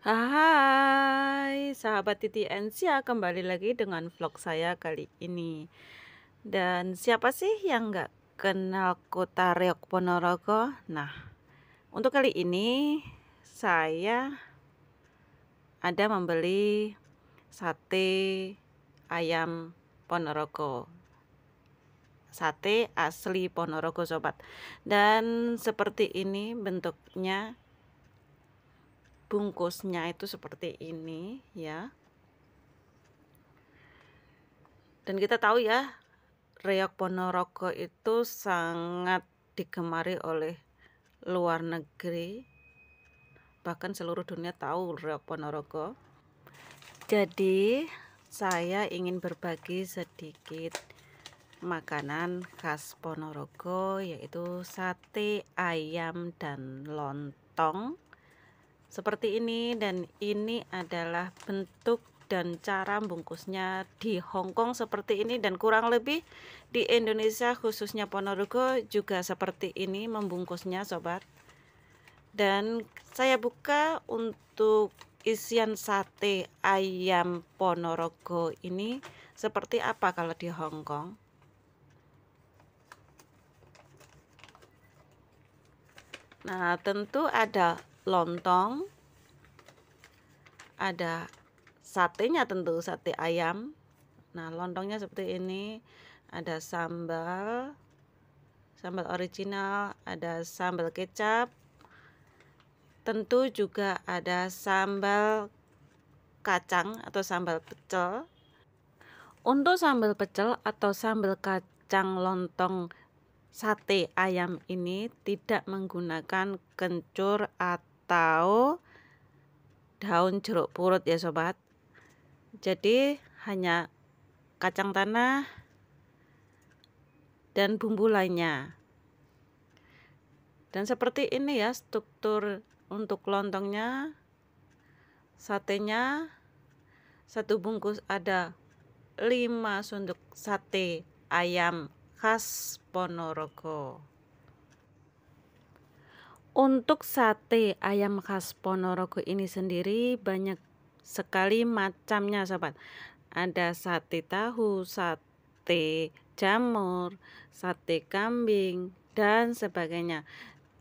Hai, sahabat Titi Ensia, kembali lagi dengan vlog saya kali ini. Dan siapa sih yang nggak kenal kota Reok Ponorogo? Nah, untuk kali ini saya ada membeli sate ayam Ponorogo. Sate asli Ponorogo, sobat. Dan seperti ini bentuknya, bungkusnya itu seperti ini ya. Dan kita tahu ya, Reok Ponorogo itu sangat digemari oleh luar negeri, bahkan seluruh dunia tahu Reok Ponorogo. Jadi saya ingin berbagi sedikit makanan khas Ponorogo, yaitu sate ayam dan lontong seperti ini. Dan ini adalah bentuk dan cara bungkusnya di Hongkong seperti ini, dan kurang lebih di Indonesia khususnya Ponorogo juga seperti ini membungkusnya, sobat. Dan saya buka untuk isian sate ayam Ponorogo ini seperti apa kalau di Hongkong. Nah, tentu ada lontong, ada satenya, tentu sate ayam. Nah, lontongnya seperti ini, ada sambal original, ada sambal kecap, tentu juga ada sambal kacang atau sambal pecel. Untuk sambal pecel atau sambal kacang lontong sate ayam ini tidak menggunakan kencur atau daun jeruk purut ya, sobat. Jadi hanya kacang tanah dan bumbu lainnya. Dan seperti ini ya struktur untuk lontongnya. Satenya satu bungkus ada 5 sendok sate ayam khas Ponorogo. Untuk sate ayam khas Ponorogo ini sendiri banyak sekali macamnya, sobat. Ada sate tahu, sate jamur, sate kambing, dan sebagainya.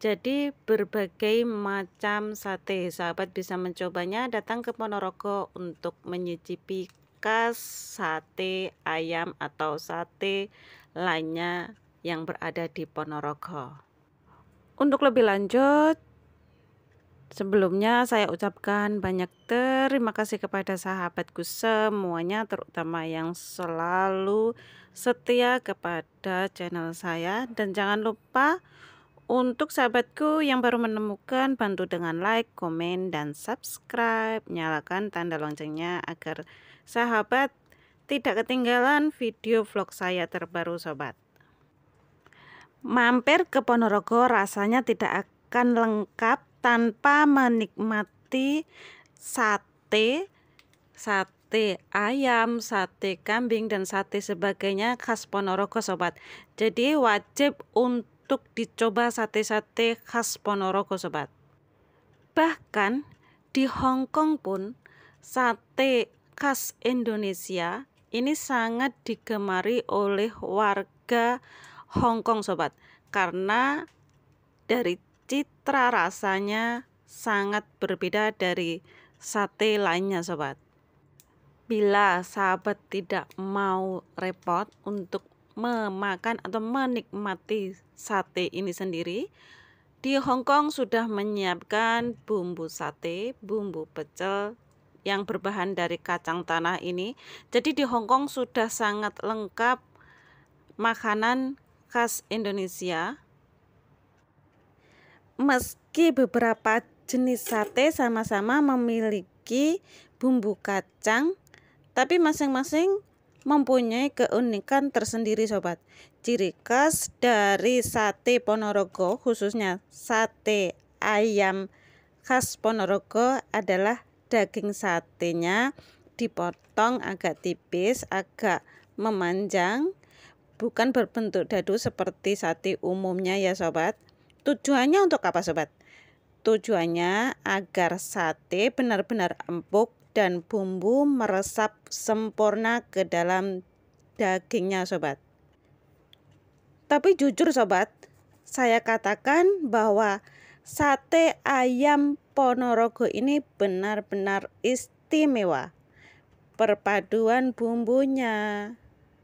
Jadi berbagai macam sate, sahabat bisa mencobanya. Datang ke Ponorogo untuk menyicipi khas sate ayam atau sate lainnya yang berada di Ponorogo. Untuk lebih lanjut, sebelumnya saya ucapkan banyak terima kasih kepada sahabatku semuanya, terutama yang selalu setia kepada channel saya. Dan jangan lupa untuk sahabatku yang baru menemukan, bantu dengan like, komen, dan subscribe. Nyalakan tanda loncengnya agar sahabat tidak ketinggalan video vlog saya terbaru, sobat. Mampir ke Ponorogo rasanya tidak akan lengkap tanpa menikmati sate ayam, sate kambing, dan sate sebagainya khas Ponorogo, sobat. Jadi wajib untuk dicoba sate-sate khas Ponorogo, sobat. Bahkan di Hongkong pun sate khas Indonesia ini sangat digemari oleh warga Hongkong, sobat, karena dari citra rasanya sangat berbeda dari sate lainnya, sobat. Bila sahabat tidak mau repot untuk memakan atau menikmati sate ini sendiri, di Hongkong sudah menyiapkan bumbu sate, bumbu pecel yang berbahan dari kacang tanah ini. Jadi di Hongkong sudah sangat lengkap makanan khas Indonesia. Meski beberapa jenis sate sama-sama memiliki bumbu kacang, tapi masing-masing mempunyai keunikan tersendiri, sobat. Ciri khas dari sate Ponorogo, khususnya sate ayam khas Ponorogo, adalah daging satenya dipotong agak tipis, agak memanjang, bukan berbentuk dadu seperti sate umumnya ya, sobat. Tujuannya untuk apa, sobat? Tujuannya agar sate benar-benar empuk dan bumbu meresap sempurna ke dalam dagingnya sobat. Tapi jujur sobat, saya katakan bahwa sate ayam Ponorogo ini benar-benar istimewa. Perpaduan bumbunya,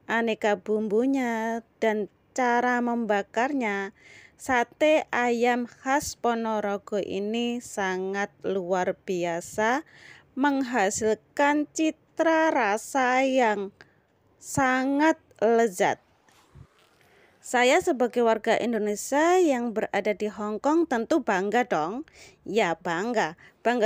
aneka bumbunya, dan cara membakarnya, sate ayam khas Ponorogo ini sangat luar biasa, menghasilkan citra rasa yang sangat lezat. Saya sebagai warga Indonesia yang berada di Hong Kong tentu bangga dong. Ya bangga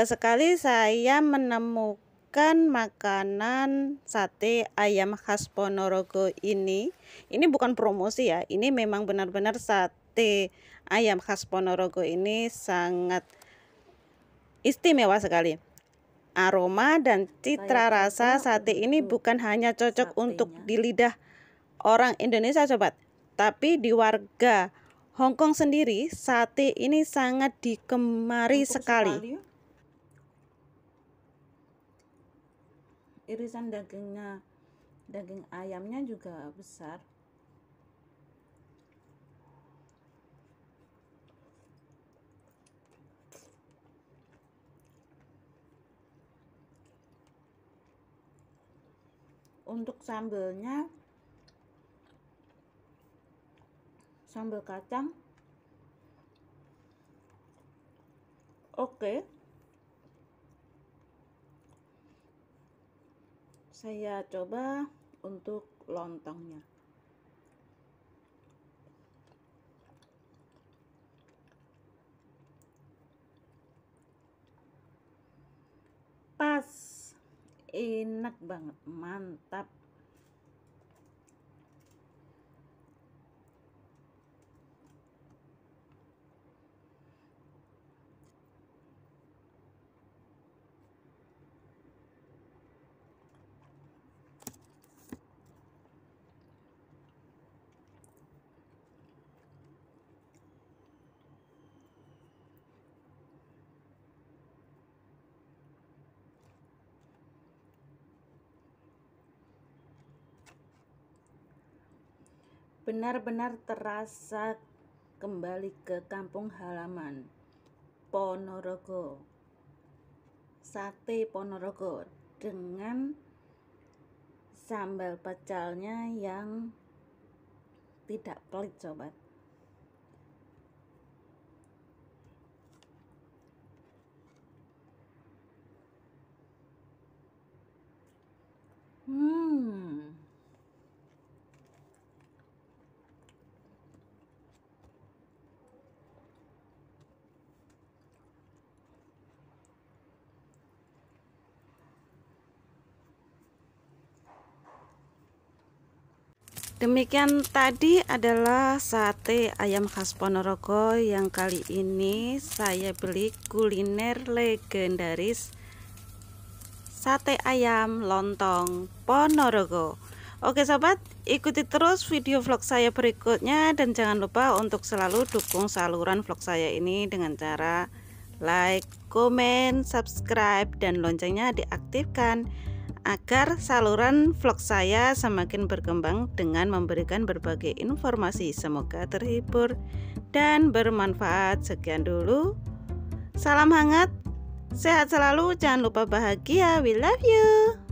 sekali saya menemukan makanan sate ayam khas Ponorogo ini. Ini bukan promosi ya, ini memang benar-benar sate ayam khas Ponorogo ini sangat istimewa sekali. Aroma dan citra rasa sate ini bukan hanya cocok untuk di lidah orang Indonesia sobat, tapi di warga Hong Kong sendiri sate ini sangat digemari sekali. Irisan daging ayamnya juga besar. Untuk sambelnya, sambal kacang oke. Saya coba untuk lontongnya. Pas, enak banget, mantap. Benar-benar terasa kembali ke kampung halaman Ponorogo. Sate Ponorogo dengan sambal pecelnya yang tidak pelit sobat. Demikian tadi adalah sate ayam khas Ponorogo yang kali ini saya beli kuliner legendaris sate ayam lontong Ponorogo. Oke sobat, ikuti terus video vlog saya berikutnya dan jangan lupa untuk selalu dukung saluran vlog saya ini dengan cara like, komen, subscribe, dan loncengnya diaktifkan agar saluran vlog saya semakin berkembang dengan memberikan berbagai informasi. Semoga terhibur dan bermanfaat. Sekian dulu, salam hangat, sehat selalu, jangan lupa bahagia. We love you.